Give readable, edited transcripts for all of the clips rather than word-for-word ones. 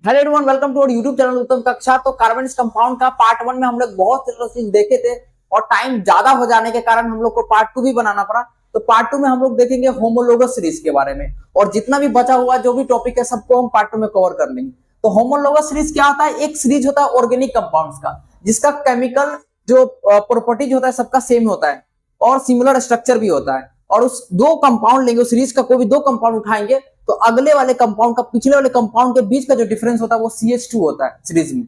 Hello everyone, welcome to our YouTube channel Uttam Kaksha. तो कार्बनिक compound का पार्ट 1 में हम लोग बहुत सारे चीज देखे थे और टाइम ज्यादा हो जाने के कारण हम लोग को पार्ट 2 भी बनाना पड़ा। तो पार्ट 2 में हम लोग देखेंगे होमोलोगस सीरीज के बारे में, और जितना भी बचा हुआ जो भी टॉपिक है सबको हम पार्ट 2 में कवर कर लेंगे। तो होमोलोगस सीरीज क्या होता है? एक सीरीज होता है ऑर्गेनिक कंपाउंड्स का, जिसका केमिकल जो प्रॉपर्टीज होता है सबका सेम होता है और सिमिलर स्ट्रक्चर भी होता है। और उस दो कंपाउंड लेंगे, उस सीरीज का कोई भी दो कंपाउंड उठाएंगे तो अगले वाले कंपाउंड का पिछले वाले कंपाउंड के बीच का जो डिफरेंस होता है वो CH2 होता है सीरीज में।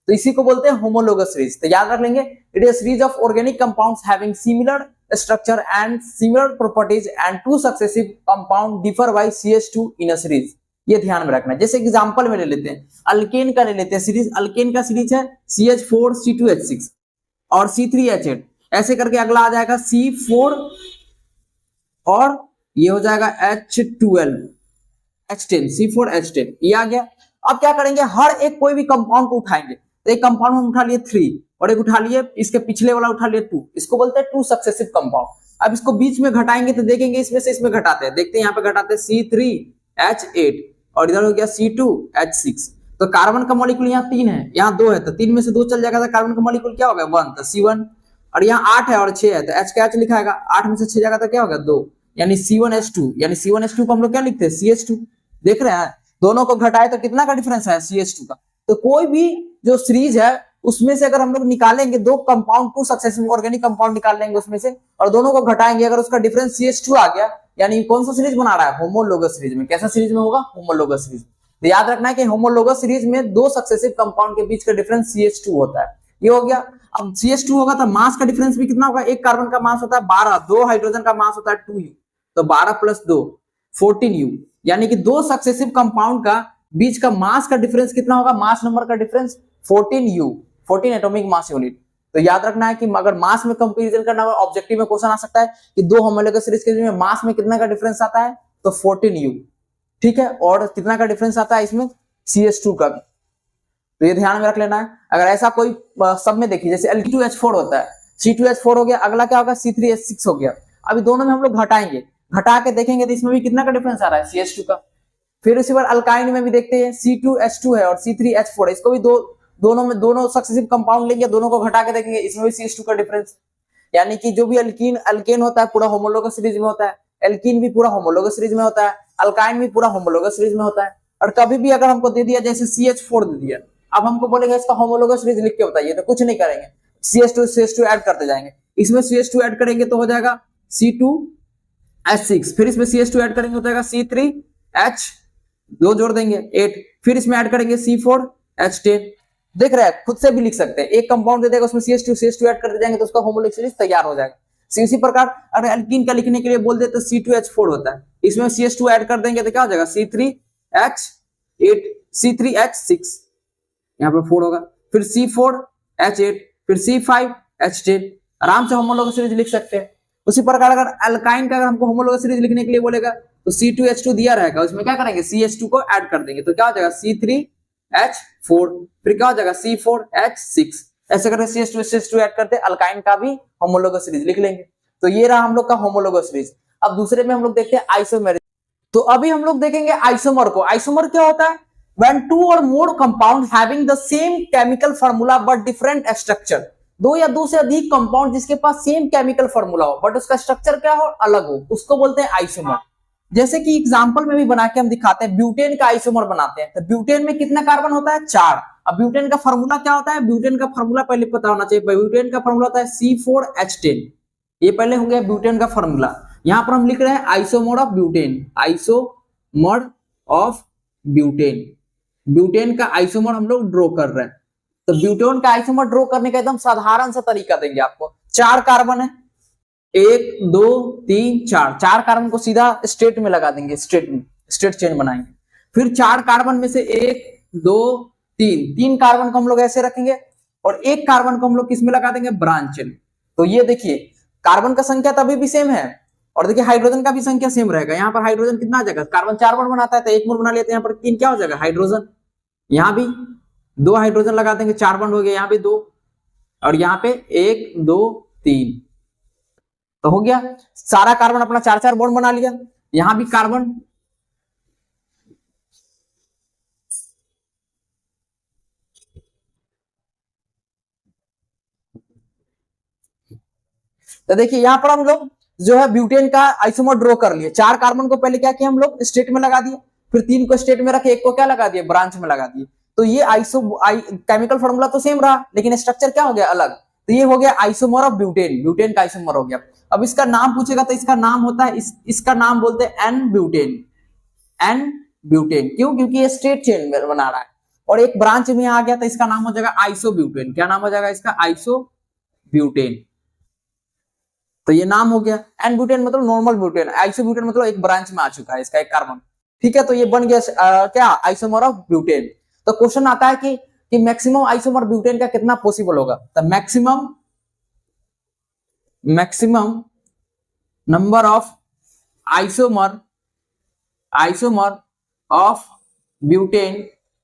तो इसी को बोलते हैं होमोलोगस सीरीज। तो याद रख लेंगे, it is series of organic compounds having similar structure and similar properties and two successive compound differ by CH2 in a series. ये ध्यान में रखना है। जैसे एग्जांपल में ले लेते हैं, अल्केन का ले लेते हैं सीरीज। अल्केन का सीरीज है CH4C2H6 और C3H8, ऐसे करके अगला आ जाएगा C4 और ये हो जाएगा H12 H10 C4H10, ये आ गया। अब क्या करेंगे, हर एक कोई भी कंपाउंड को उठाएंगे। तो एक कंपाउंड हम उठा लिए 3 और एक उठा लिए इसके पिछले वाला उठा लिए 2, इसको बोलते हैं टू सक्सेसिव कंपाउंड। अब इसको बीच में घटाएंगे तो देखेंगे इसमें से इसमें घटाते हैं, देखते हैं यहाँ पे घटाते हैं C3H8 और इधर हो गया C2H6। तो कार्बन का मॉलिक्यूल यहाँ 3 है, यहाँ 2 है, तो 3 में से 2 चल जाएगा तो कार्बन का मॉलिक्यूल क्या होगा 1, तो C1। और यहाँ 8 है और 6 है तो H का H लिखा है, 8 में से 6 जाएगा तो क्या होगा 2, यानी C1H2। यानी C1H2 को हम लोग क्या लिखते हैं CH2। देख रहे हैं, दोनों को घटाए तो कितना का डिफरेंस है CH2 का। तो कोई भी जो सीरीज है उसमें से अगर हम लोग निकालेंगे दो compound, two successive organic compound निकाल लेंगे उसमें से और दोनों को घटाएंगे, अगर उसका डिफरेंस CH2 आ गया, यानी कौन सा सीरीज बना रहा है, होमोलोगस सीरीज में। कैसा सीरीज में होगा, होमोलोगस सीरीज। तो याद रखना है कि होमोलोगस सीरीज में दो सक्सेसिव कंपाउंड के बीच का डिफरेंस CH2 होता है। ये हो गया। अब CH2 होगा तो मास का डिफरेंस भी कितना होगा, एक कार्बन का मास होता है 12, दो हाइड्रोजन का मास होता है 2U, तो 12 + 2 14U, यानी कि दो सक्सेसिव कंपाउंड का बीच का मास का डिफरेंस कितना होगा, मास नंबर का difference 14U, 14 atomic mass unit. तो याद रखना है कि अगर मास में कंपैरिजन करना होगा, ऑब्जेक्टिव में क्वेश्चन आ सकता है कि दो होमोलोगस सीरीज के बीच में मास में कितना का डिफरेंस आता है, तो 14U, ठीक है। और कितना का डिफरेंस आता है इसमें, CH2 का भी। तो ये ध्यान में रख लेना है। अगर ऐसा कोई सब में देखिए, जैसे Al2H4 होता है, C2H4 हो गया, अगला क्या होगा C3H6 हो गया। अभी दोनों में हम लोग घटाएंगे, घटा के देखेंगे तो इसमें भी कितना का डिफरेंस आ रहा है CH2 का। फिर उसी बार अल्काइन में भी देखते हैं, C2H2 है और C3H4 है, इसको भी दोनों में दोनों सक्सेसिव कंपाउंड लेंगे, दोनों को घटा के देखेंगे, इसमें भी CH2 का डिफरेंस। यानी कि जो भी अल्केन होता है पूरा होमोलोगस सीरीज में होता है, एल्कीन भी पूरा होमोलोगस सीरीज में होता है, अल्काइन भी पूरा होमोलोगस सीरीज में होता है। और कभी भी अगर हमको दे दिया जैसे CH4 दे दिया, अब हमको बोलेगा इसका होमोलोगस सीरीज लिख के बताइए, तो कुछ नहीं करेंगे, CH2 ऐड करते जाएंगे। इसमें CH2 ऐड करेंगे तो हो जाएगा C2H6, फिर इसमें CH2 ऐड करेंगे हो जाएगा C3H, दो जोड़ देंगे 8, फिर इसमें ऐड करेंगे C4H10। देख रहे हैं, खुद से भी लिख सकते हैं, एक कंपाउंड दे देगा उसमें CH2 ऐड करते जाएंगे तो उसका होमोलोगस सीरीज तैयार हो जाएगा। इसी प्रकार अगर एल्कीन का लिखने के लिए बोल दे तो C2H4 होता है, इसमें CH2 ऐड कर देंगे तो क्या हो जाएगा C3H8, C3H6, यहाँ पे 4 होगा, फिर C4H8, फिर C5H10। आराम से होमोलोगस सीरीज लिख सकते हैं। उसी प्रकार अगर अल्काइन का अगर हमको होमोलोगस सीरीज लिखने के लिए बोलेगा तो C2H2 दिया रहेगा, उसमें क्या करेंगे CH2 को ऐड कर देंगे तो क्या हो जाएगा C3H4, फिर क्या हो जाएगा C4H6, ऐसे करके CH2 ऐड करते अल्काइन का भी होमोलोगस सीरीज लिख लेंगे। तो ये रहा हम लोग का होमोलोगस सीरीज। अब दूसरे में हम लोग देखते हैं आइसोमेर। तो अभी हम लोग देखेंगे आइसोमर को। आइसोमर क्या होता है, when two or more compounds having the same chemical formula but different structure, दो या दो से अधिक कंपाउंड जिसके पास सेम केमिकल फॉर्मूला हो बट उसका स्ट्रक्चर क्या हो, अलग हो, उसको बोलते हैं आइसोमर। जैसे कि एग्जांपल में भी बना के हम दिखाते हैं, ब्यूटेन का आइसोमर बनाते हैं तो ब्यूटेन में कितना कार्बन होता है 4। अब ब्यूटेन का फॉर्मूला क्या होता है, ब्यूटेन का फॉर्मूला पहले पता होना चाहिए। ब्यूटेन का फॉर्मूला होता है C4H10, ये पहले हो गया ब्यूटेन का फॉर्मूला। यहां पर हम लिख रहे हैं isomer of butane, isomer of butane, butane का आइसोमर हम लोग ड्रॉ कर रहे हैं। तो ब्यूटेन का आइसोमर ड्रॉ करने का एकदम साधारण सा तरीका देंगे आपको। 4 कार्बन है, 1 2 3 4, 4 कार्बन को सीधा स्ट्रेट में लगा देंगे, स्ट्रेट चेन बनाएंगे। फिर 4 कार्बन में से 1 2 3 कार्बन को हम लोग ऐसे रखेंगे और एक कार्बन को हम लोग किस में लगा देंगे, ब्रांच चेन। तो ये देखिए कार्बन का संख्या तभी भी सेम है और देखिए हाइड्रोजन का भी संख्या सेम रहेगा। यहाँ पर हाइड्रोजन कितना आ जाएगा, कार्बन 4 बार बनाता है तो 1 मोल बना लेते हैं, यहाँ पर 3 क्या हो जाएगा हाइड्रोजन। यहाँ भी 2 हाइड्रोजन लगा देंगे, 4 बॉन्ड हो गया, यहाँ भी 2 और यहाँ पे 1 2 3, तो हो गया सारा कार्बन अपना 4 बॉन्ड बना लिया। यहाँ भी कार्बन तो देखिए यहाँ पर हम लोग जो है ब्यूटेन का आइसोमर ड्रॉ कर लिए। 4 कार्बन को पहले क्या किया हम लोग स्टेट में लगा दिए, फिर 3 को स्टेट में रखे, 1 को क्या लगा दिए ब्रांच में लगा दिए। तो ये केमिकल फॉर्मूला तो सेम रहा, लेकिन स्ट्रक्चर क्या हो गया अलग। तो ये हो गया आइसोमर ऑफ ब्यूटेन, ब्यूटेन का आइसोमर हो गया। अब इसका नाम पूछेगा तो इसका नाम होता है इसका नाम बोलते हैं एन ब्यूटेन। एन ब्यूटेन क्यों? क्योंकि ये स्ट्रेट चेन में बना रहा है और एक ब्रांच में आ गया तो इसका नाम हो जाएगा आइसोब्यूटेन। क्या नाम हो जाएगा इसका? आइसोब्यूटेन। तो ये नाम हो गया। एन ब्यूटेन मतलब नॉर्मल ब्यूटेन, आइसोब्यूटेन मतलब एक ब्रांच में आ चुका है इसका एक कार्बन। ठीक है, तो ये बन गया क्या आइसोमर ऑफ ब्यूटेन। तो क्वेश्चन आता है कि मैक्सिमम आइसोमर ब्यूटेन का कितना पॉसिबल होगा। तो maximum number of isomer of butane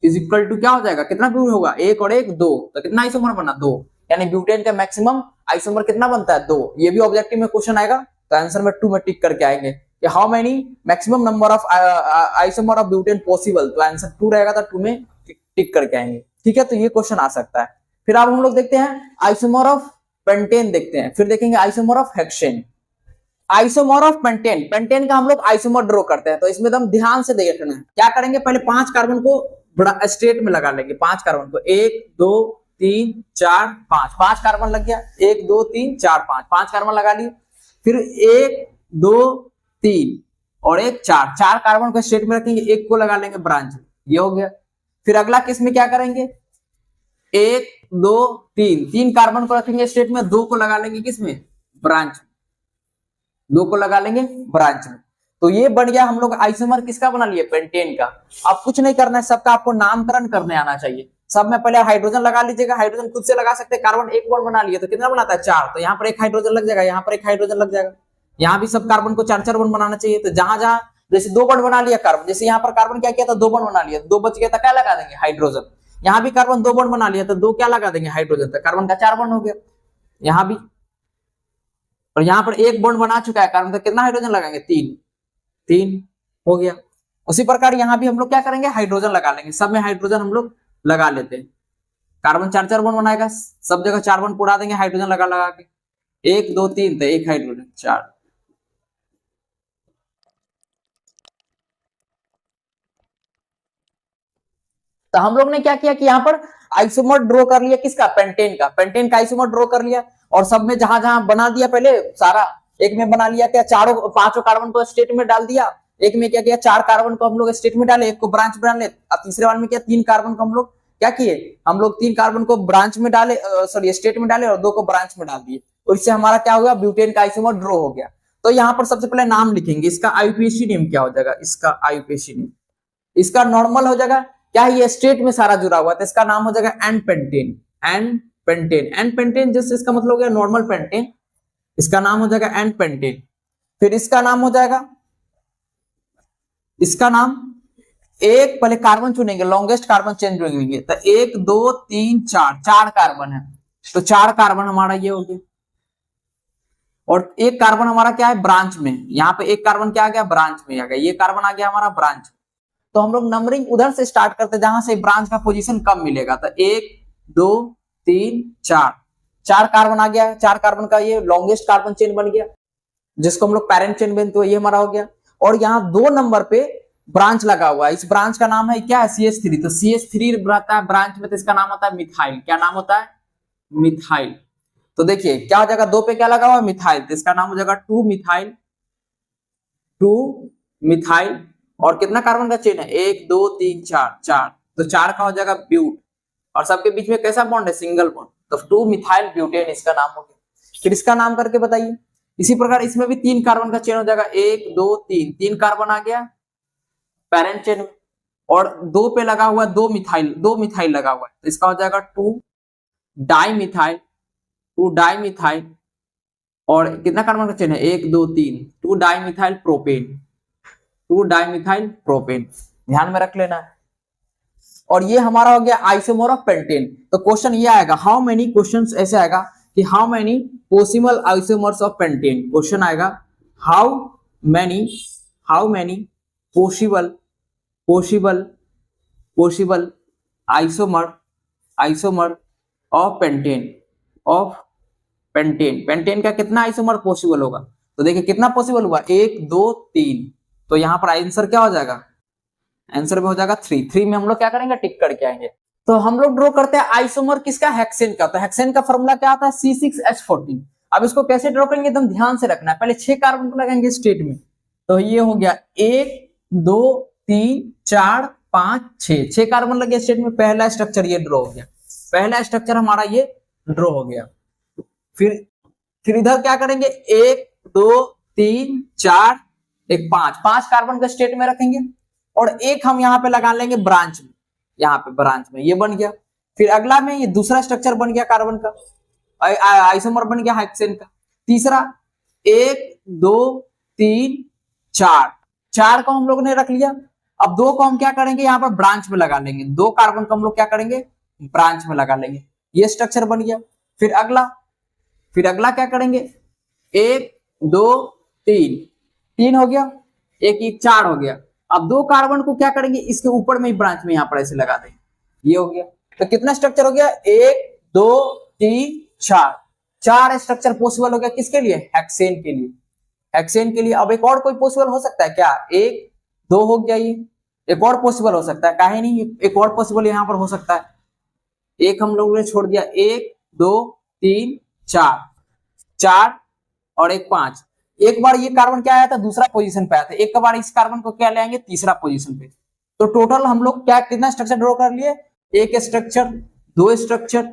is equal to क्या हो जाएगा, कितना ब्यूटेन होगा, 1 और 1 2। तो कितना आइसोमर बना 2, यानी ब्यूटेन का मैक्सिमम आइसोमर कितना बनता है 2। ये भी ऑब्जेक्टिव में क्वेश्चन आएगा तो आंसर में 2 में टिक करके आएंगे कि how many maximum number of isomer of butane possible. तो आंसर 2 रहेगा तो 2 में टिक करके आएंगे। ठीक है, तो ये क्वेश्चन आ सकता है। फिर अब हम लोग देखते हैं आइसोमर ऑफ पेंटेन देखते हैं, फिर देखेंगे isomer of hexane. Isomer of pentane, pentane का हम लोग आइसोमर ड्रॉ करते हैं तो इसमें एकदम ध्यान से देखना है। क्या करेंगे, पहले 5 कार्बन को बड़ा स्ट्रेट में लगा लेंगे। 5 कार्बन को 1 2 3 4 5, 5 कार्बन लग गया, 1 2 3 4 5, 5 कार्बन लगा लिए। फिर 1 2 3 और 1 4, 4 कार्बन को स्ट्रेट में रखेंगे, 1 को लगा लेंगे ब्रांच, ये हो गया। फिर अगला किस में क्या करेंगे, 1 2 3, 3 कार्बन को रखेंगे स्ट्रेट में, 2 को लगा लेंगे किसमें, ब्रांच, 2 को लगा लेंगे ब्रांच में। तो ये बन गया हम लोग आइसोमर किसका बना लिए, पेंटेन का। अब कुछ नहीं करना है, सबका आपको नामकरण करने आना चाहिए। सब में पहले हाइड्रोजन लगा लीजिएगा, हाइड्रोजन खुद से लगा सकते हैं। कार्बन 1 बॉन्ड बना लिए तो कितना बनाता है 4, तो यहाँ पर 1 हाइड्रोजन लग जाएगा, यहाँ पर 1 हाइड्रोजन लग जाएगा। यहाँ भी सब कार्बन को 4-4 बॉन्ड बनाना चाहिए। तो जहां जहां जैसे 2 बॉन्ड बना लिया कार्बन, जैसे यहाँ पर कार्बन क्या किया था 2 बॉन्ड बना लिया, 2 बच गया तो क्या लगा देंगे हाइड्रोजन। यहाँ भी कार्बन 2 बॉन्ड बना लिया तो 2 क्या लगा देंगे हाइड्रोजन, तो कार्बन का 4 बॉन्ड हो गया यहाँ भी। और यहाँ पर 1 बॉन्ड बना चुका है कार्बन, तो कितना हाइड्रोजन लगाएंगे 3 हो गया। उसी प्रकार यहाँ भी हम लोग क्या करेंगे, हाइड्रोजन लगा लेंगे। सब में हाइड्रोजन हम लोग लगा लेते हैं। कार्बन 4-4 बॉन्ड बनाएगा, सब जगह 4 बॉन्ड पुरा देंगे हाइड्रोजन लगा लगा के। 1 2 3 तो 1 हाइड्रोजन 4। तो हम लोग ने क्या किया कि यहाँ पर आइसोमर ड्रॉ कर लिया किसका, पेंटेन का। पेंटेन का आइसोमर ड्रॉ कर लिया और सब में जहां जहां बना दिया पहले सारा, एक में बना लिया क्या, 5 कार्बन को स्टेट में डाल दिया, एक में क्या किया 4 कार्बन को हम लोग स्टेट में डाले, 1 को ब्रांच में डाले। अब तीसरे वाले में क्या 3 कार्बन को हम लोग क्या किए, हम लोग 3 कार्बन को ब्रांच में डाले, सॉरी स्टेट में डाले और 2 को ब्रांच में डाल दिए। और इससे हमारा क्या हुआ, ब्यूटेन का आइसोमर ड्रॉ हो गया। तो यहाँ पर सबसे पहले नाम लिखेंगे, इसका आईयूपीएसी नेम क्या हो जाएगा, इसका आईयूपीएसी नेम, इसका नॉर्मल हो जाएगा क्या, ये स्टेट में सारा जुड़ा हुआ है तो इसका नाम हो जाएगा n pentane. N pentane, n pentane जैसे इसका मतलब हो गया नॉर्मल पेंटेन, इसका नाम हो जाएगा एन पेंटेन। फिर इसका नाम हो जाएगा, इसका नाम एक पहले कार्बन चुनेंगे, लॉन्गेस्ट कार्बन चेन चुनेंगे। तो 1 2 3 4, 4 कार्बन है तो 4 कार्बन हमारा ये हो गया। और 1 कार्बन हमारा क्या है ब्रांच में, यहाँ पे 1 कार्बन क्या आ गया ब्रांच में आ गया, ये कार्बन आ गया हमारा ब्रांच। तो हम लोग नंबरिंग उधर से स्टार्ट करते जहां से ब्रांच का पोजीशन कम मिलेगा। तो 1 2 3 4, 4 कार्बन आ गया, 4 कार्बन का ये लॉन्गेस्ट कार्बन चेन बन गया जिसको हम लोग पैरेंट चेन बनते हैं, ये हमारा हो गया। और यहाँ 2 नंबर पे ब्रांच लगा हुआ है, इस ब्रांच का नाम है क्या है CH3। तो CH3 रहता है ब्रांच में तो इसका नाम होता है मिथाइल। क्या नाम होता है, मिथाइल। तो देखिए क्या हो जाएगा, 2 पे क्या लगा हुआ है मिथाइल, तो इसका नाम हो जाएगा 2 मिथाइल, 2 मिथाइल। और कितना कार्बन का चेन है 1 2 3 4, 4 तो 4 का हो जाएगा ब्यूट। और सबके बीच में कैसा बॉन्ड है, सिंगल बॉन्ड, तो 2 मिथाइल ब्यूटेन इसका नाम हो गया। फिर इसका नाम करके बताइए। इसी प्रकार इसमें भी 3 कार्बन का चेन हो जाएगा, 1 2 3, 3 कार्बन आ गया पैरेंट चेन में, और 2 पे लगा हुआ 2 मिथाइल लगा हुआ है तो इसका हो जाएगा 2 डाइमिथाइल, 2 डाइमिथाइल। और कितना कार्बन का चेन है 1 2 3, 2 डाइमिथाइल प्रोपेन, 2 डाइमिथाइल प्रोपेन, ध्यान में रख लेना है। और ये हमारा हो गया आइसोमर ऑफ पेंटेन। तो क्वेश्चन ये आएगा, हाउ मेनी, क्वेश्चन ऐसे आएगा कि how many possible isomers of pentane. Question आएगा how many possible isomer of pentane, pentane का कितना आइसोमर पॉसिबल होगा, तो देखिए कितना पॉसिबल हुआ, 1 2 3, तो यहाँ पर आंसर क्या हो जाएगा, आंसर में हो जाएगा 3। 3 में हम लोग क्या करेंगे, टिक करके आएंगे। तो हम लोग ड्रॉ करते हैं आइसोमर किसका, हेक्सेन का। तो हेक्सेन का फॉर्मूला क्या आता है, C6H14। अब इसको कैसे ड्रॉ करेंगे, एकदम ध्यान से रखना है। पहले 6 कार्बन को लगाएंगे स्टेट में, तो ये हो गया 1 2 3 4 5 6, 6 कार्बन लगे स्टेट में। पहला स्ट्रक्चर ये ड्रॉ हो गया, पहला स्ट्रक्चर हमारा ये ड्रॉ हो गया। फिर इधर क्या करेंगे, 1 2 3 4 1 5, 5 कार्बन का स्टेट में रखेंगे और एक हम यहाँ पे लगा लेंगे ब्रांच में, यहाँ पे ब्रांच में ये बन गया। फिर अगला में ये दूसरा स्ट्रक्चर बन गया कार्बन का, आइसोमर बन गया हेक्सेन का। तीसरा 1 2 3 4, 4 को हम लोग ने रख लिया। अब 2 को हम क्या करेंगे, यहाँ पर ब्रांच में लगा लेंगे, 2 कार्बन को हम लोग क्या करेंगे, ब्रांच में लगा लेंगे, ये स्ट्रक्चर बन गया। फिर अगला क्या करेंगे, 1 2 3, 3 हो गया, 1 1 4 हो गया। अब 2 कार्बन को क्या करेंगे, इसके ऊपर में ही ब्रांच में यहाँ पर ऐसे लगा देंगे, ये हो गया। तो कितना स्ट्रक्चर हो गया, 1 2 3 4, 4 स्ट्रक्चर पॉसिबल हो गया किसके लिए, हेक्सेन के लिए, हेक्सेन के लिए। अब एक और कोई पॉसिबल हो सकता है क्या, 1 2 हो गया, ये एक और पॉसिबल हो सकता है, काहे नहीं, एक और पॉसिबल यहाँ पर हो सकता है। एक हम लोगों ने छोड़ दिया, 1 2 3 4, 4 और 1 5। एक बार ये कार्बन क्या आया था, दूसरा पोजीशन पे आया था, एक बार इस कार्बन को क्या ले आएंगे, तीसरा पोजीशन पे। तो टोटल हम लोग क्या कितना स्ट्रक्चर ड्रॉ कर लिए, 1 स्ट्रक्चर 2 स्ट्रक्चर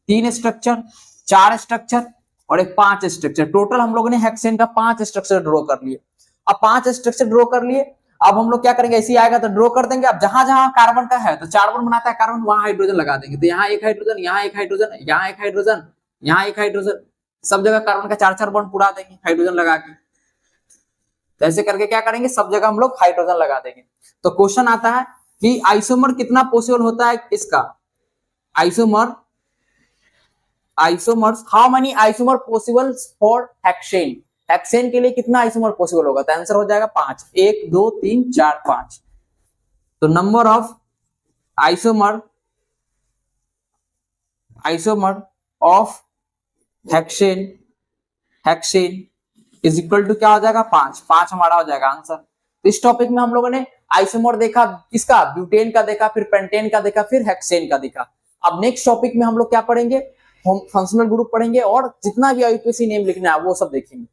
3 स्ट्रक्चर 4 स्ट्रक्चर और एक 5 स्ट्रक्चर। टोटल हम लोगों ने हेक्सेन का 5 स्ट्रक्चर ड्रॉ कर लिए। अब 5 स्ट्रक्चर ड्रॉ कर लिए, अब हम लोग क्या करेंगे, ऐसे आएगा तो ड्रॉ कर देंगे। अब जहां जहां कार्बन का है, तो 4 बॉन्ड बनाता है कार्बन, वहां हाइड्रोजन लगा देंगे। तो यहाँ एक हाइड्रोजन, यहाँ एक हाइड्रोजन, यहाँ एक हाइड्रोजन, यहाँ एक हाइड्रोजन, सब जगह कार्बन का 4 बॉन्ड पूरा देंगे हाइड्रोजन लगा के। तो ऐसे करके क्या करेंगे, सब जगह हम लोग हाइड्रोजन लगा देंगे। तो क्वेश्चन आता है कि आइसोमर कितना पॉसिबल होता है इसका, isomers how many isomer possible for hexane, hexane के लिए कितना आइसोमर पॉसिबल होगा, तो आंसर हो जाएगा 5, 1 2 3 4 5। तो number of isomer of hexane is equal to क्या हो जाएगा, 5, 5 हमारा हो जाएगा आंसर। इस टॉपिक में हम लोगों ने आइसोमर देखा, किसका, ब्यूटेन का देखा, फिर पेंटेन का देखा, फिर हेक्सेन का देखा। अब नेक्स्ट टॉपिक में हम लोग क्या पढ़ेंगे, हम फंक्शनल ग्रुप पढ़ेंगे और जितना भी आईयूपीएसी नेम लिखना है वो सब देखेंगे।